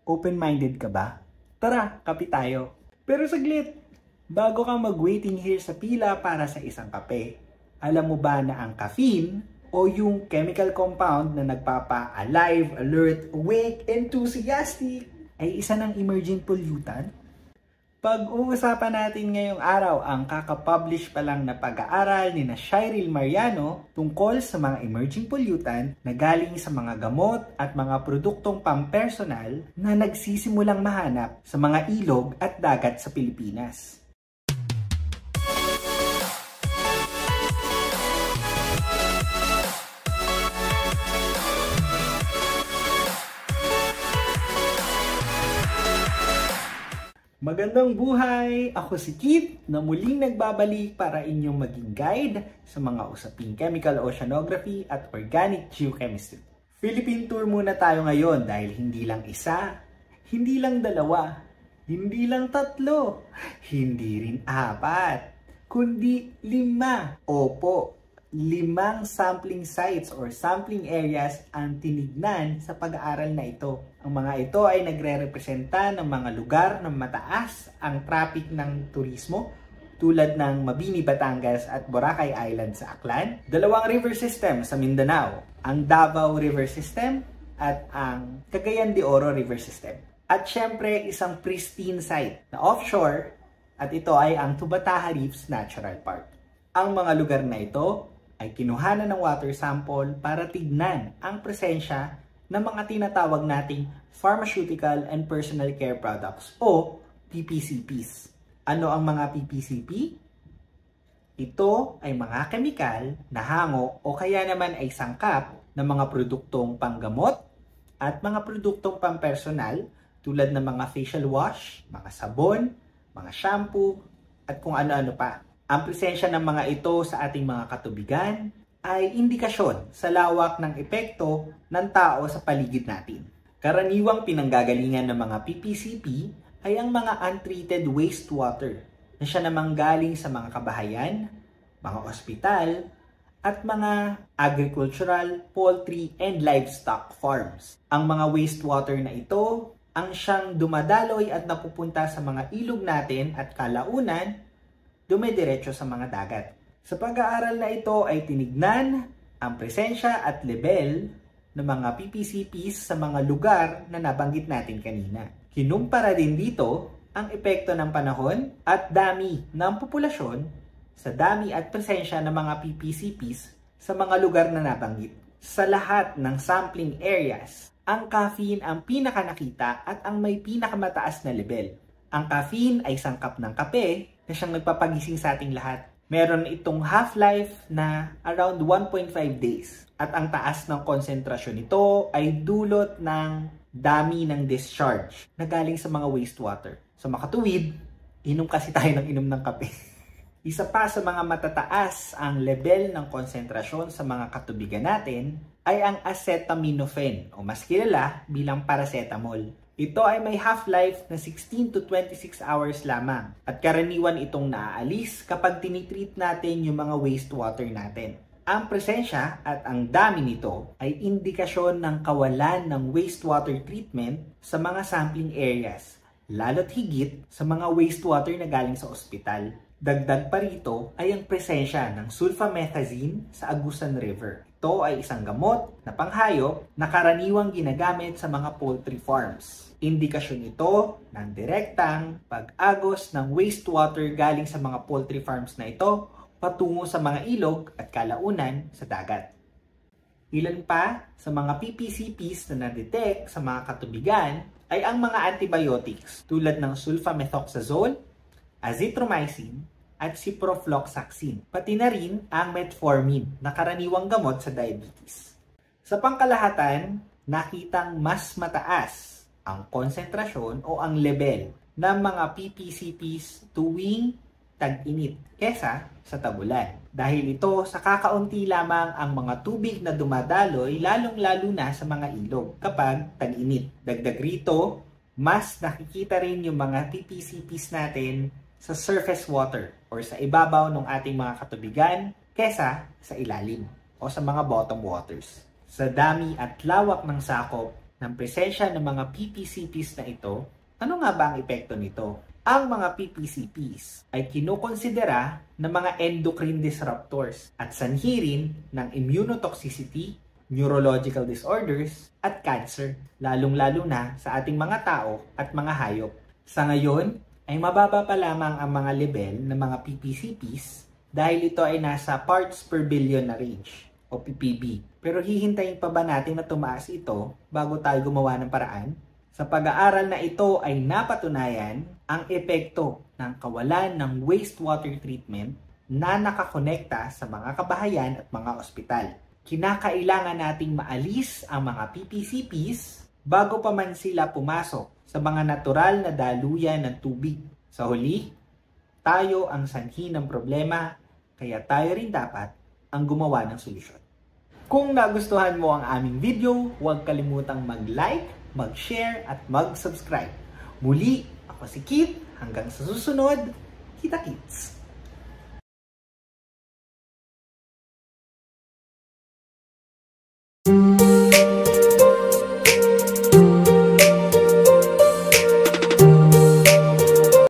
Open-minded ka ba? Tara, kape tayo. Pero saglit, bago ka mag-waiting here sa pila para sa isang kape, alam mo ba na ang caffeine o yung chemical compound na nagpapa-alive, alert, awake, enthusiastic ay isa ng emerging pollutant? Pag-uusapan natin ngayong araw ang kakapublish pa lang na pag-aaral ni Shirel Mariano tungkol sa mga emerging pollutant na galing sa mga gamot at mga produktong pampersonal na nagsisimulang mahanap sa mga ilog at dagat sa Pilipinas. Magandang buhay! Ako si Kit na muling nagbabalik para inyong maging guide sa mga usaping chemical oceanography at organic geochemistry. Philippine tour muna tayo ngayon dahil hindi lang isa, hindi lang dalawa, hindi lang tatlo, hindi rin apat, kundi 5. Opo, 5 sampling sites or sampling areas ang tinignan sa pag-aaral na ito. Ang mga ito ay nagre-representa ng mga lugar na mataas ang traffic ng turismo tulad ng Mabini, Batangas at Boracay Island sa Aklan, 2 river system sa Mindanao, ang Davao River System at ang Cagayan de Oro River System. At syempre isang pristine site na offshore at ito ay ang Tubataha Reefs Natural Park. Ang mga lugar na ito ay kinuhanan ng water sample para tignan ang presensya ng mga tinatawag nating pharmaceutical and personal care products o PPCPs. Ano ang mga PPCP? Ito ay mga kemikal na hango o kaya naman ay sangkap ng mga produktong panggamot at mga produktong pampersonal tulad ng mga facial wash, mga sabon, mga shampoo at kung ano-ano pa. Ang presensya ng mga ito sa ating mga katubigan ay indikasyon sa lawak ng epekto ng tao sa paligid natin. Karaniwang pinanggagalingan ng mga PPCP ay ang mga untreated wastewater na siya namang galing sa mga kabahayan, mga ospital, at mga agricultural, poultry, and livestock farms. Ang mga wastewater na ito ang siyang dumadaloy at napupunta sa mga ilog natin at kalaunan dumidiretso sa mga dagat. Sa pag-aaral na ito ay tinignan ang presensya at level ng mga PPCPs sa mga lugar na nabanggit natin kanina. Kinumpara din dito ang epekto ng panahon at dami ng populasyon sa dami at presensya ng mga PPCPs sa mga lugar na nabanggit. Sa lahat ng sampling areas, ang caffeine ang pinakanakita at ang may pinakamataas na level. Ang caffeine ay sangkap ng kape na siyang nagpapagising sa ating lahat. Meron itong half-life na around 1.5 days. At ang taas ng konsentrasyon nito ay dulot ng dami ng discharge na galing sa mga wastewater. Sa makatuwid, inom kasi tayo ng kape. Isa pa sa mga matataas ang level ng konsentrasyon sa mga katubigan natin ay ang acetaminophen o mas kilala bilang paracetamol. Ito ay may half-life na 16 to 26 hours lamang at karaniwan itong naaalis kapag tinitreat natin yung mga wastewater natin. Ang presensya at ang dami nito ay indikasyon ng kawalan ng wastewater treatment sa mga sampling areas, lalo't higit sa mga wastewater na galing sa ospital. Dagdag pa rito ay ang presensya ng sulfamethazine sa Agusan River. Ito ay isang gamot na panghayop na karaniwang ginagamit sa mga poultry farms. Indikasyon ito ng direktang pag-agos ng wastewater galing sa mga poultry farms na ito patungo sa mga ilog at kalaunan sa dagat. Ilan pa sa mga PPCPs na na-detect sa mga katubigan ay ang mga antibiotics tulad ng sulfamethoxazole, azithromycin, at ciprofloxacin, pati na rin ang metformin na karaniwang gamot sa diabetes. Sa pangkalahatan, nakitang mas mataas ang konsentrasyon o ang level ng mga PPCPs tuwing tag-init kesa sa tagulan. Dahil ito sa kakaunti lamang ang mga tubig na dumadaloy lalong-lalo na sa mga ilog kapag tag-init. Dagdag rito, mas nakikita rin yung mga PPCPs natin sa surface water or sa ibabaw ng ating mga katubigan kesa sa ilalim o sa mga bottom waters. Sa dami at lawak ng sakop ng presensya ng mga PPCPs na ito, ano nga ba ang epekto nito? Ang mga PPCPs ay kinukonsidera na mga endocrine disruptors at sanhi rin ng immunotoxicity, neurological disorders, at cancer, lalong-lalo na sa ating mga tao at mga hayop. Sa ngayon, ay mababa pa lamang ang mga level ng mga PPCPs dahil ito ay nasa parts per billion na range o ppb. Pero hihintayin pa ba natin na tumaas ito bago tayo gumawa ng paraan? Sa pag-aaral na ito ay napatunayan ang epekto ng kawalan ng wastewater treatment na nakakonekta sa mga kabahayan at mga ospital. Kinakailangan nating maalis ang mga PPCPs bago pa man sila pumasok sa mga natural na daluyan ng tubig. Sa huli, tayo ang sanhi ng problema, kaya tayo rin dapat ang gumawa ng solusyon. Kung nagustuhan mo ang aming video, huwag kalimutang mag-like, mag-share at mag-subscribe. Muli, ako si Keith. Hanggang sa susunod, kita-kits!